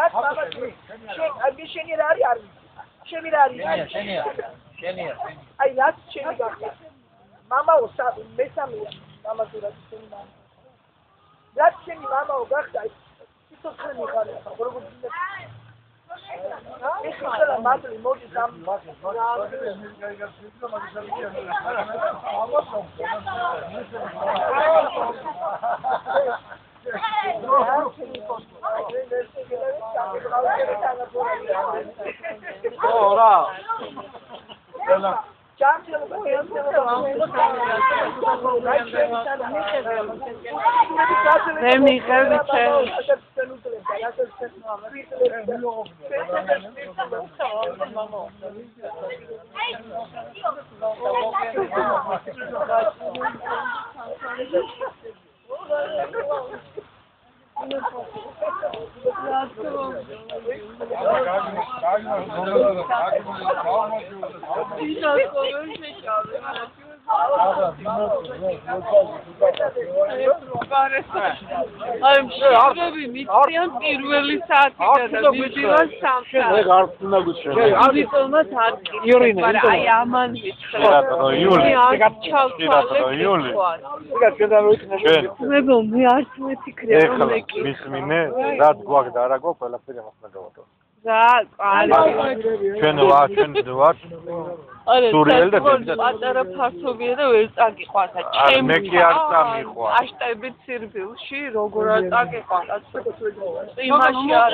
რაც მამაცი შენი რა არის შენი რა არის შენი აი რაც შენი გახდა მამაო მესამეა მამაცურად შენი მამა რაც შენი მამაო გახდა სიცოცხლე მიხარ როგორ ეხლა მადლი მოდის ამ ora I'm sure we meet on პირველი საათიდან და მიდივარ სამსა. არ უნდა გუშინ. ვიტომაც არ გიორინე, აი ამან ვიცხო. იული. იული. მე არც მეთქრია რომ მეკი. მისმინე, რაც გვაქვს და არა გვაქვს, ყველაფერი ახლა გავატო. რა, კაი. ჩვენ ვარ სურიელი და პატარა ფართობია და ვერ წაგიყვანს. ჩემი მე კი არ წამიყვა. აშტებით სირბილში როგორ არ წაგიყვანს. იმაში არ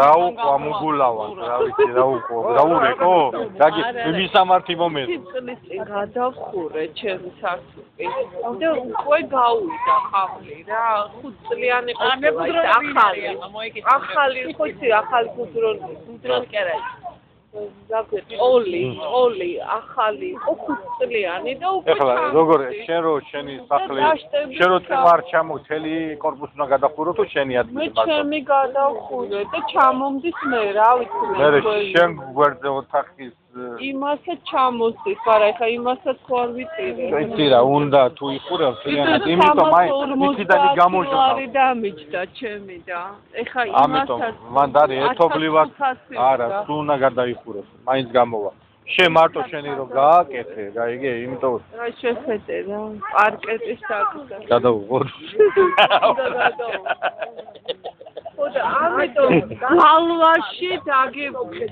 რა უყვა მუგულავან, რა ვიცი, რა უყვა. რა ურეკო? რაგი მისამართი მომენტი. წლის წინ გადავხურე ჩემი სართული. და უკვე გავიდა ხავლი რა, 5 წლიანი ყოფილა ახალი ხუთი ახალი კუდრონ კერაი. ოლი ახალი 5 წლიანი და უკვე ეხლა როგორ შენ რო შენი სახლი შენ რო თმარ ჩამოთელი კორპუსი უნდა გადახურო თუ შენი ადგილი მე ჩემი გადახურე და ჩამომდის მე რა ვიცი მე შენ გვერდზე ოთახის იმასაც ჩამოსდის მაგრამ ეხლა იმასაც ხო არ ვიცი ვიცი რა უნდა თუ იხურებ თლიანად იმიტომ აი იქიდან გამოჟღა არის დამიჯდა ჩემი და ეხლა იმასაც მან დარი ერთობლივად არა თუ უნდა გადაიხუროს მაინც გამოვა შენ მარტო შენი რო გააკეთე რა იგი იმიტომ რა შეხედე რა პარკეტის საკუთა გადავუღო ხოდა ამიტომ გალვაში დაგებულე